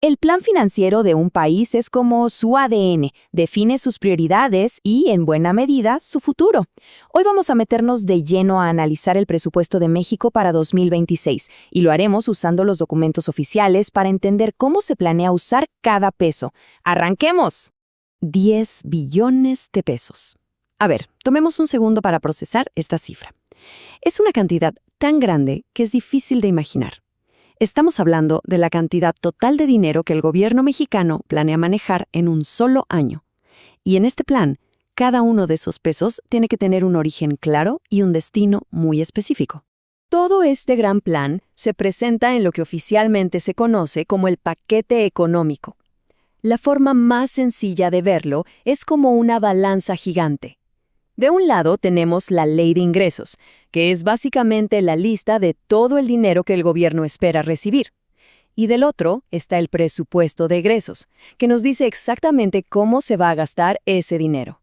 El plan financiero de un país es como su ADN, define sus prioridades y, en buena medida, su futuro. Hoy vamos a meternos de lleno a analizar el presupuesto de México para 2026 y lo haremos usando los documentos oficiales para entender cómo se planea usar cada peso. ¡Arranquemos! 10 billones de pesos. A ver, tomemos un segundo para procesar esta cifra. Es una cantidad tan grande que es difícil de imaginar. Estamos hablando de la cantidad total de dinero que el gobierno mexicano planea manejar en un solo año. Y en este plan, cada uno de esos pesos tiene que tener un origen claro y un destino muy específico. Todo este gran plan se presenta en lo que oficialmente se conoce como el paquete económico. La forma más sencilla de verlo es como una balanza gigante. De un lado tenemos la Ley de Ingresos, que es básicamente la lista de todo el dinero que el gobierno espera recibir. Y del otro está el Presupuesto de Egresos, que nos dice exactamente cómo se va a gastar ese dinero.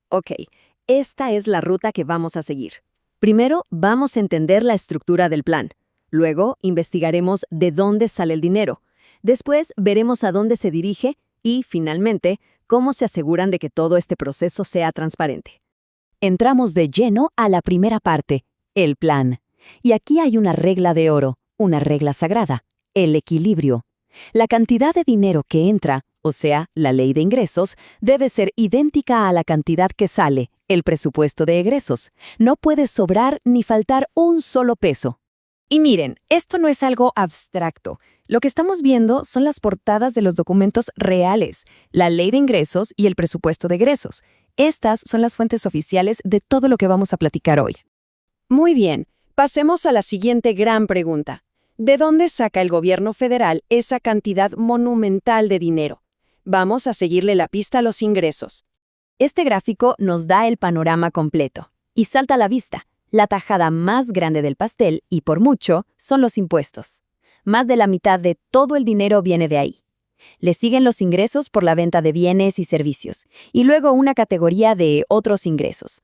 Ok, esta es la ruta que vamos a seguir. Primero vamos a entender la estructura del plan. Luego investigaremos de dónde sale el dinero. Después veremos a dónde se dirige y, finalmente, cómo se aseguran de que todo este proceso sea transparente. Entramos de lleno a la primera parte, el plan. Y aquí hay una regla de oro, una regla sagrada, el equilibrio. La cantidad de dinero que entra, o sea, la ley de ingresos, debe ser idéntica a la cantidad que sale, el presupuesto de egresos. No puede sobrar ni faltar un solo peso. Y miren, esto no es algo abstracto. Lo que estamos viendo son las portadas de los documentos reales, la ley de ingresos y el presupuesto de egresos. Estas son las fuentes oficiales de todo lo que vamos a platicar hoy. Muy bien, pasemos a la siguiente gran pregunta. ¿De dónde saca el gobierno federal esa cantidad monumental de dinero? Vamos a seguirle la pista a los ingresos. Este gráfico nos da el panorama completo. Y salta a la vista. La tajada más grande del pastel, y por mucho, son los impuestos. Más de la mitad de todo el dinero viene de ahí. Le siguen los ingresos por la venta de bienes y servicios, y luego una categoría de otros ingresos.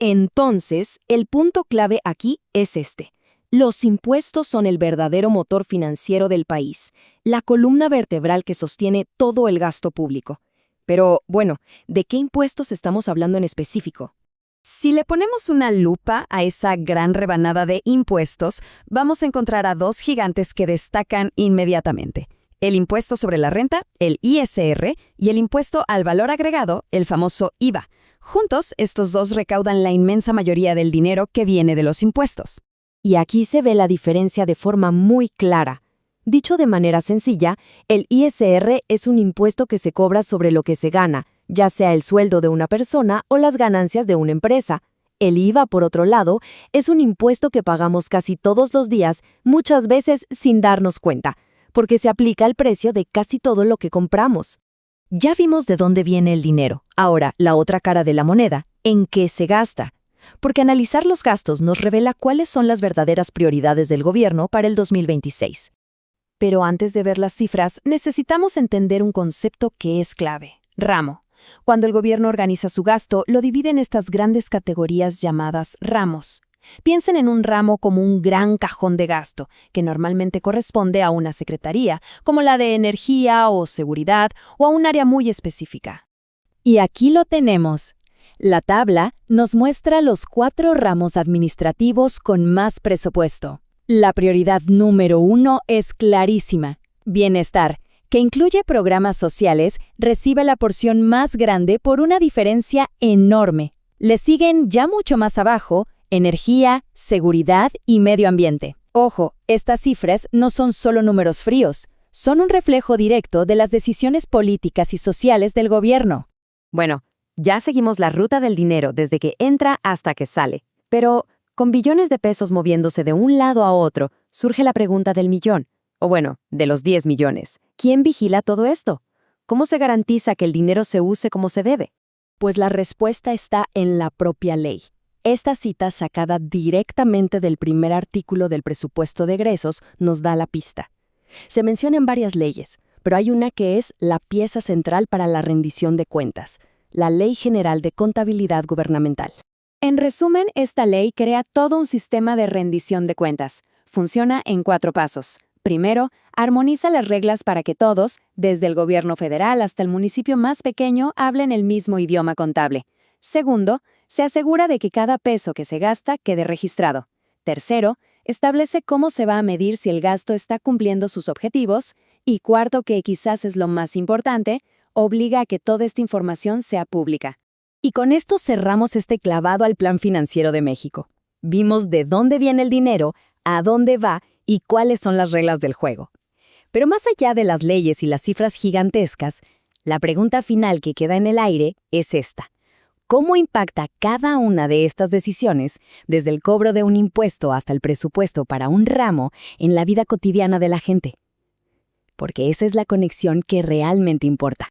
Entonces, el punto clave aquí es este. Los impuestos son el verdadero motor financiero del país, la columna vertebral que sostiene todo el gasto público. Pero, bueno, ¿de qué impuestos estamos hablando en específico? Si le ponemos una lupa a esa gran rebanada de impuestos, vamos a encontrar a dos gigantes que destacan inmediatamente. El impuesto sobre la renta, el ISR, y el impuesto al valor agregado, el famoso IVA. Juntos, estos dos recaudan la inmensa mayoría del dinero que viene de los impuestos. Y aquí se ve la diferencia de forma muy clara. Dicho de manera sencilla, el ISR es un impuesto que se cobra sobre lo que se gana, ya sea el sueldo de una persona o las ganancias de una empresa. El IVA, por otro lado, es un impuesto que pagamos casi todos los días, muchas veces sin darnos cuenta, porque se aplica al precio de casi todo lo que compramos. Ya vimos de dónde viene el dinero. Ahora, la otra cara de la moneda, ¿en qué se gasta? Porque analizar los gastos nos revela cuáles son las verdaderas prioridades del gobierno para el 2026. Pero antes de ver las cifras, necesitamos entender un concepto que es clave: ramo. Cuando el gobierno organiza su gasto, lo divide en estas grandes categorías llamadas ramos. Piensen en un ramo como un gran cajón de gasto, que normalmente corresponde a una secretaría, como la de energía o seguridad, o a un área muy específica. Y aquí lo tenemos. La tabla nos muestra los 4 ramos administrativos con más presupuesto. La prioridad número 1 es clarísima: bienestar, que incluye programas sociales, recibe la porción más grande por una diferencia enorme. Le siguen ya mucho más abajo energía, seguridad y medio ambiente. Ojo, estas cifras no son solo números fríos, son un reflejo directo de las decisiones políticas y sociales del gobierno. Bueno, ya seguimos la ruta del dinero desde que entra hasta que sale. Pero, con billones de pesos moviéndose de un lado a otro, surge la pregunta del millón. O bueno, de los 10 millones. ¿Quién vigila todo esto? ¿Cómo se garantiza que el dinero se use como se debe? Pues la respuesta está en la propia ley. Esta cita, sacada directamente del primer artículo del presupuesto de egresos, nos da la pista. Se mencionan varias leyes, pero hay una que es la pieza central para la rendición de cuentas: la Ley General de Contabilidad Gubernamental. En resumen, esta ley crea todo un sistema de rendición de cuentas. Funciona en 4 pasos. Primero, Armoniza las reglas para que todos, desde el gobierno federal hasta el municipio más pequeño, hablen el mismo idioma contable. Segundo, se asegura de que cada peso que se gasta quede registrado. Tercero, establece cómo se va a medir si el gasto está cumpliendo sus objetivos. Y cuarto, que quizás es lo más importante, obliga a que toda esta información sea pública. Y con esto cerramos este clavado al Plan Financiero de México. Vimos de dónde viene el dinero, a dónde va y cuáles son las reglas del juego. Pero más allá de las leyes y las cifras gigantescas, la pregunta final que queda en el aire es esta. ¿Cómo impacta cada una de estas decisiones, desde el cobro de un impuesto hasta el presupuesto para un ramo, en la vida cotidiana de la gente? Porque esa es la conexión que realmente importa.